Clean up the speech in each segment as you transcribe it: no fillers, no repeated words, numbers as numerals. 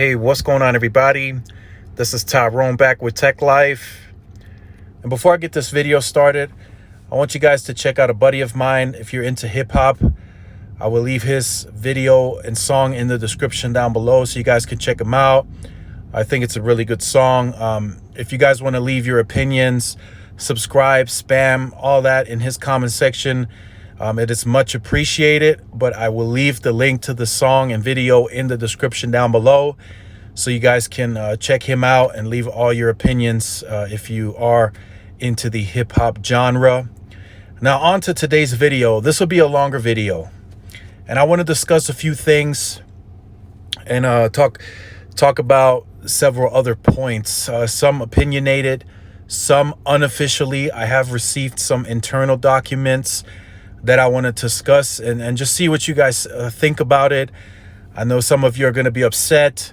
Hey, what's going on, everybody? This is Tyrone back with Tech Life. And before I get this video started, I want you guys to check out a buddy of mine. If you're into hip hop, I will leave his video and song in the description down below so you guys can check him out. I think it's a really good song. If you guys want to leave your opinions, subscribe, spam, all that in his comment section, it is much appreciated. But I will leave the link to the song and video in the description down below so you guys can check him out and leave all your opinions if you are into the hip hop genre. Now on to today's video. This will be a longer video, and I want to discuss a few things and talk about several other points, some opinionated, some unofficially. I have received some internal documents that I want to discuss and just see what you guys think about it. I know some of you are going to be upset.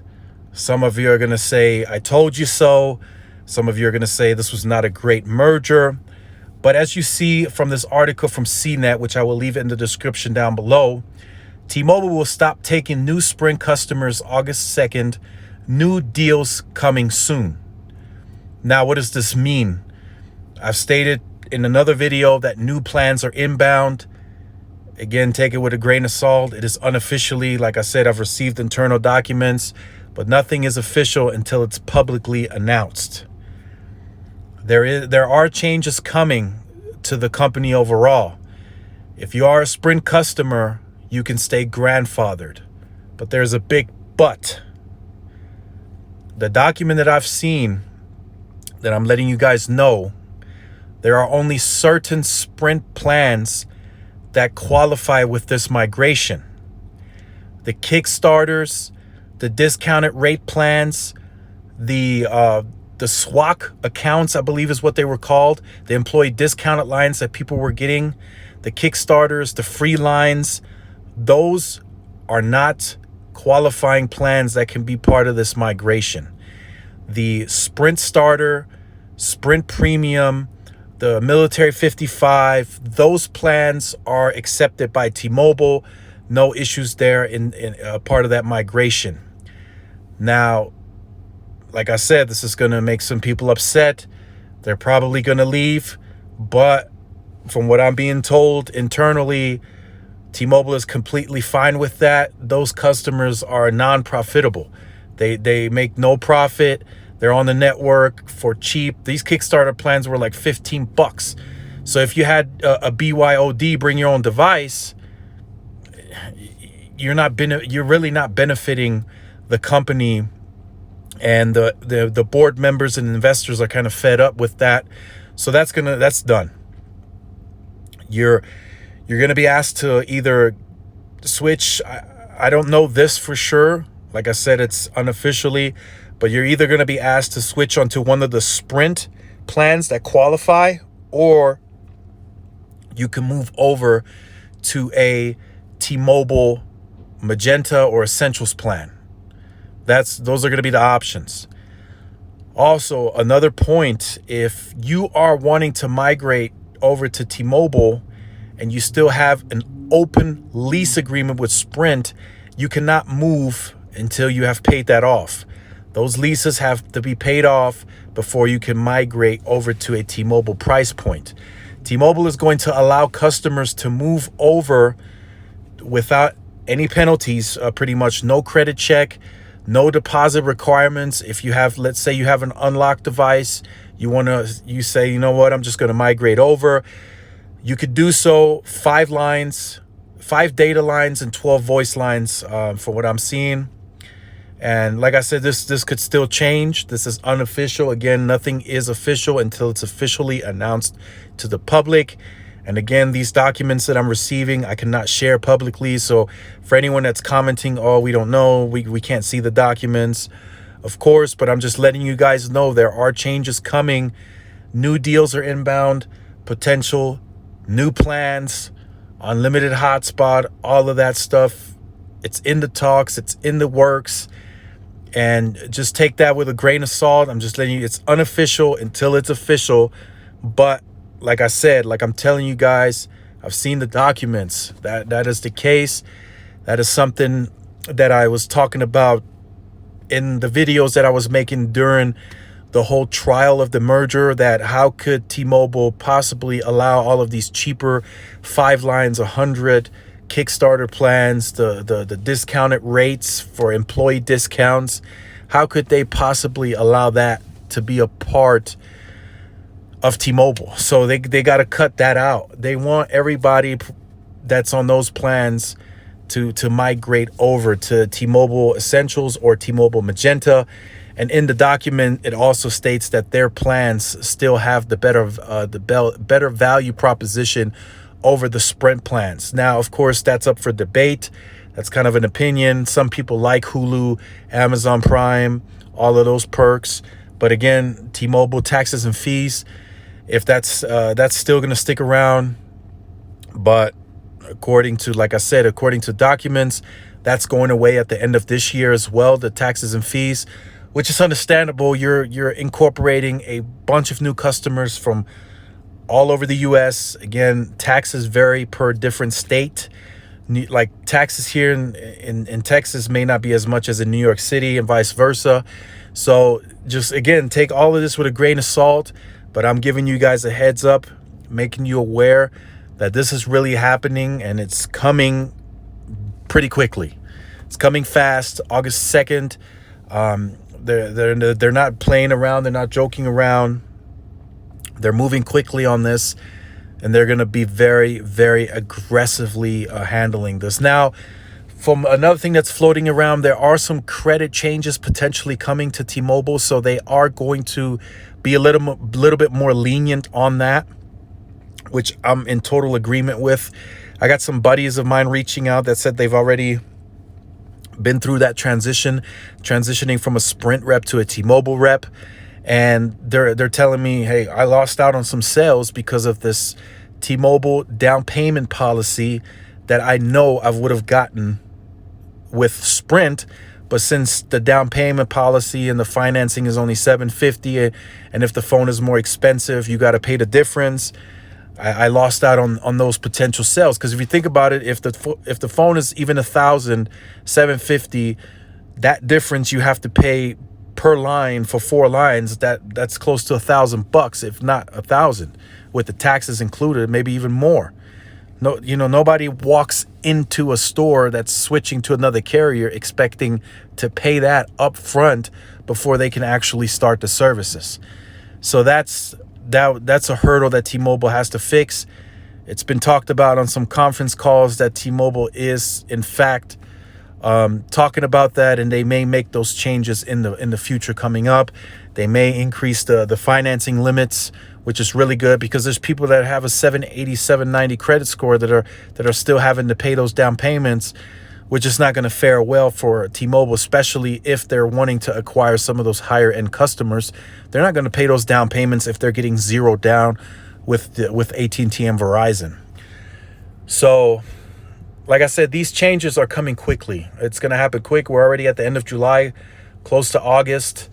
Some of you are going to say, I told you so. Some of you are going to say this was not a great merger. But as you see from this article from CNET, which I will leave in the description down below, T-Mobile will stop taking new Sprint customers August 2nd. New deals coming soon. Now, what does this mean? I've stated in another video that new plans are inbound. Again, take it with a grain of salt. It is unofficially, like I said, I've received internal documents, but nothing is official until it's publicly announced. There are changes coming to the company overall. If you are a Sprint customer, you can stay grandfathered, but there's a big but. The document that I've seen that I'm letting you guys know, there are only certain Sprint plans that qualify with this migration. The Kickstarters, the discounted rate plans, the SWAC accounts, I believe is what they were called, the employee discounted lines that people were getting, the Kickstarters, the free lines, those are not qualifying plans that can be part of this migration. The Sprint Starter, Sprint Premium, the Military 55, those plans are accepted by T-Mobile. No issues there in part of that migration. Now, like I said, this is going to make some people upset. They're probably going to leave. But from what I'm being told internally, T-Mobile is completely fine with that. Those customers are non-profitable. They make no profit. They're on the network for cheap. These Kickstarter plans were like $15. So if you had a BYOD, bring your own device, you're really not benefiting the company, and the board members and investors are kind of fed up with that. So that's done. You're going to be asked to either switch. I don't know this for sure. Like I said, it's unofficially, but you're either going to be asked to switch onto one of the Sprint plans that qualify, or you can move over to a T-Mobile Magenta or Essentials plan. Those are going to be the options. Also, another point, if you are wanting to migrate over to T-Mobile and you still have an open lease agreement with Sprint, you cannot move until you have paid that off. Those leases have to be paid off before you can migrate over to a T-Mobile price point. T-Mobile is going to allow customers to move over without any penalties, pretty much no credit check, no deposit requirements. If you have, let's say you have an unlocked device, you say, you know what, I'm just going to migrate over. You could do so 5 data lines and 12 voice lines for what I'm seeing. And like I said, this could still change. This is unofficial. Again, nothing is official until it's officially announced to the public. And again, these documents that I'm receiving, I cannot share publicly. So for anyone that's commenting, oh, we don't know, we can't see the documents, of course, but I'm just letting you guys know there are changes coming. New deals are inbound, potential new plans, unlimited hotspot, all of that stuff. It's in the talks, it's in the works. And just take that with a grain of salt. I'm just letting you, it's unofficial until it's official. But like I said, like I'm telling you guys, I've seen the documents. That is the case. That is something that I was talking about in the videos that I was making during the whole trial of the merger, that how could T-Mobile possibly allow all of these cheaper 5 lines, 100 Kickstarter plans, the discounted rates for employee discounts. How could they possibly allow that to be a part of T-Mobile? So they got to cut that out. They want everybody that's on those plans to migrate over to T-Mobile Essentials or T-Mobile Magenta. And in the document, it also states that their plans still have the better value proposition over the Sprint plans. Now, of course, that's up for debate. That's kind of an opinion. Some people like Hulu, Amazon Prime, all of those perks. But again, T-Mobile taxes and fees, if that's still going to stick around. But according to, like I said, according to documents, that's going away at the end of this year as well, the taxes and fees, which is understandable. You're incorporating a bunch of new customers from all over the U.S. Again, taxes vary per different state. Like taxes here in Texas may not be as much as in New York City and vice versa. So just, again, take all of this with a grain of salt. But I'm giving you guys a heads up, making you aware that this is really happening, and it's coming pretty quickly. It's coming fast. August 2nd. They're not playing around. They're not joking around. They're moving quickly on this, and they're going to be very, very aggressively handling this. Now, from another thing that's floating around, there are some credit changes potentially coming to T-Mobile, so they are going to be a little bit more lenient on that, which I'm in total agreement with. I got some buddies of mine reaching out that said they've already been through that transitioning from a Sprint rep to a T-Mobile rep. And they're telling me, hey, I lost out on some sales because of this T-Mobile down payment policy that I know I would have gotten with Sprint. But since the down payment policy and the financing is only $750, and if the phone is more expensive, you got to pay the difference. I lost out on those potential sales, because if you think about it, if the phone is even $1,750, that difference you have to pay per line for 4 lines, that's close to $1,000, if not 1,000, with the taxes included, maybe even more. No, nobody walks into a store that's switching to another carrier expecting to pay that up front before they can actually start the services. So that's a hurdle that T-Mobile has to fix. It's been talked about on some conference calls that T-Mobile is, in fact, talking about that, and they may make those changes in the future coming up. They may increase the financing limits, which is really good, because there's people that have a 780, 790 credit score that are still having to pay those down payments, which is not going to fare well for T-Mobile, especially if they're wanting to acquire some of those higher end customers. They're not going to pay those down payments if they're getting zero down with AT&T and Verizon. So, like I said, these changes are coming quickly. It's going to happen quick. We're already at the end of July, close to August,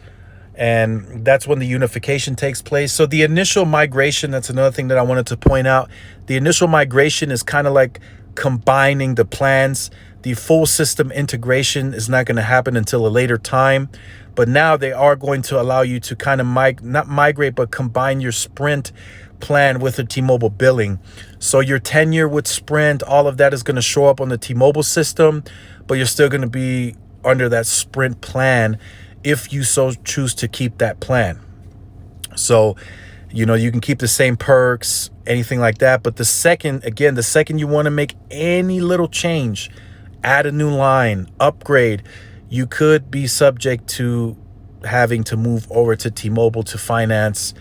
and that's when the unification takes place. So the initial migration, that's another thing that I wanted to point out. The initial migration is kind of like combining the plans. The full system integration is not going to happen until a later time. But now they are going to allow you to kind of not migrate, but combine your Sprint plan with the T-Mobile billing. So your tenure with Sprint, all of that is going to show up on the T-Mobile system, but you're still going to be under that Sprint plan if you so choose to keep that plan. So, you can keep the same perks, anything like that. But the second you want to make any little change, add a new line, upgrade, you could be subject to having to move over to T-Mobile to finance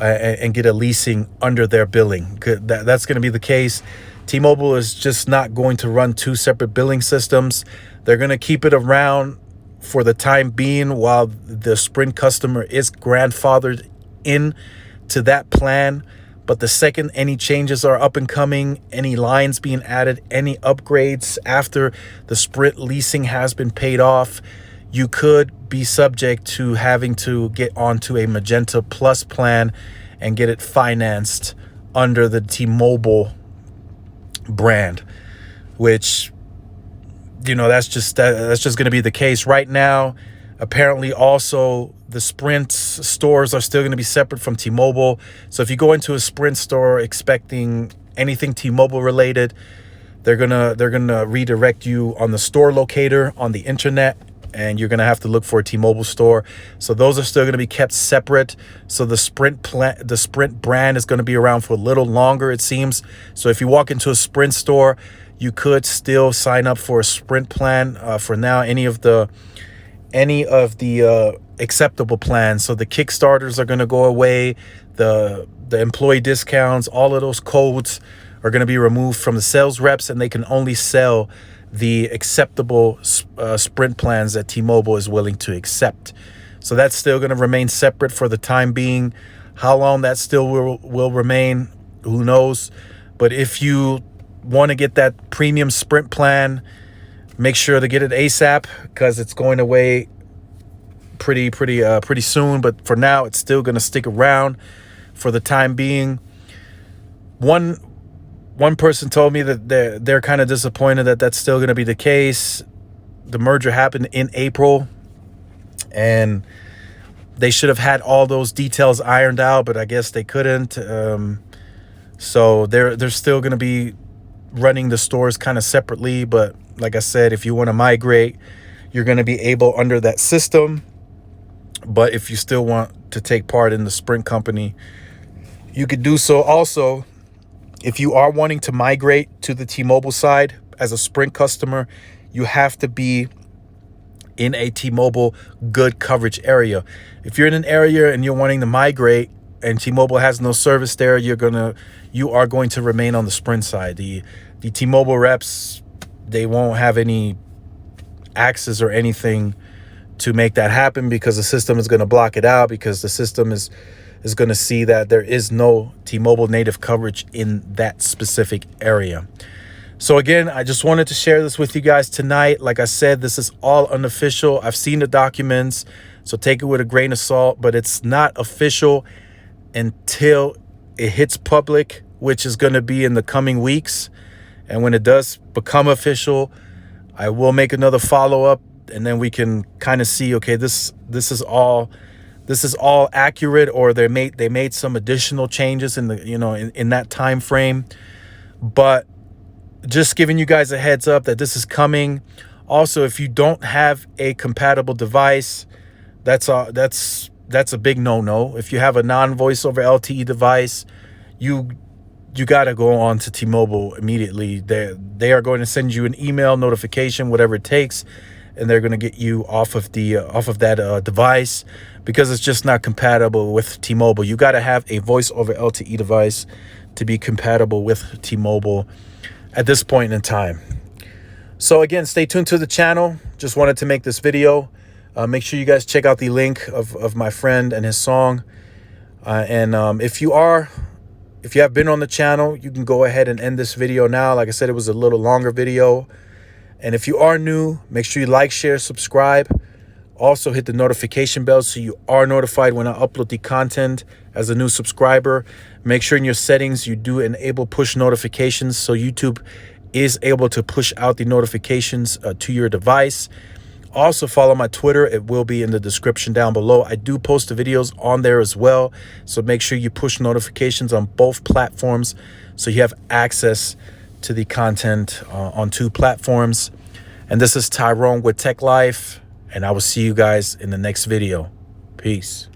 and get a leasing under their billing. That's going to be the case. T-Mobile is just not going to run 2 separate billing systems. They're going to keep it around for the time being while the Sprint customer is grandfathered in to that plan. But the second any changes are up and coming, any lines being added, any upgrades after the Sprint leasing has been paid off, you could be subject to having to get onto a Magenta Plus plan and get it financed under the T-Mobile brand, which, that's just going to be the case right now. Apparently also the Sprint stores are still going to be separate from T-Mobile. So if you go into a Sprint store expecting anything T-Mobile related, they're gonna redirect you on the store locator on the internet, and you're gonna have to look for a T-Mobile store. So those are still gonna be kept separate. So the Sprint brand is gonna be around for a little longer, it seems. So if you walk into a Sprint store, you could still sign up for a Sprint plan for now. Any of the acceptable plans. So the Kickstarters are going to go away. The employee discounts, all of those codes are going to be removed from the sales reps, and they can only sell the acceptable Sprint plans that T-Mobile is willing to accept. So that's still going to remain separate for the time being. How long that still will remain, who knows? But if you want to get that premium Sprint plan, make sure to get it ASAP, because it's going away pretty soon. But for now, it's still going to stick around for the time being. One person told me that they're kind of disappointed that that's still going to be the case. The merger happened in April, and they should have had all those details ironed out, but I guess they couldn't. So they're still going to be running the stores kind of separately. But like I said, if you want to migrate, you're going to be able under that system. But if you still want to take part in the Sprint company, you could do so. Also, if you are wanting to migrate to the T-Mobile side as a Sprint customer, you have to be in a T-Mobile good coverage area. If you're in an area and you're wanting to migrate and T-Mobile has no service there, you are going to remain on the Sprint side. The T-Mobile reps, they won't have any access or anything to make that happen, because the system is going to block it out, because the system is going to see that there is no T-Mobile native coverage in that specific area. So again, I just wanted to share this with you guys tonight. Like I said, this is all unofficial. I've seen the documents, so take it with a grain of salt, but it's not official until it hits public, which is going to be in the coming weeks. And when it does become official, I will make another follow-up, and then we can kind of see, okay, this is all accurate, or they made some additional changes in the in that time frame. But just giving you guys a heads up that this is coming. Also, if you don't have a compatible device, that's a big no-no. If you have a non-voice over LTE device, you got to go on to T-Mobile immediately. They are going to send you an email notification, whatever it takes, and they're going to get you off of that device, because it's just not compatible with T-Mobile. You got to have a voice over LTE device to be compatible with T-Mobile at this point in time. So again, stay tuned to the channel. Just wanted to make this video. Make sure you guys check out the link of my friend and his song. If you have been on the channel, you can go ahead and end this video now. Like I said, it was a little longer video. And if you are new, make sure you like, share, subscribe. Also hit the notification bell so you are notified when I upload the content as a new subscriber. Make sure in your settings you do enable push notifications, so YouTube is able to push out the notifications to your device. Also follow my Twitter. It will be in the description down below. I do post the videos on there as well, so make sure you push notifications on both platforms so you have access to the content on two platforms. And this is Tyrone with Tech Life, and I will see you guys in the next video. Peace.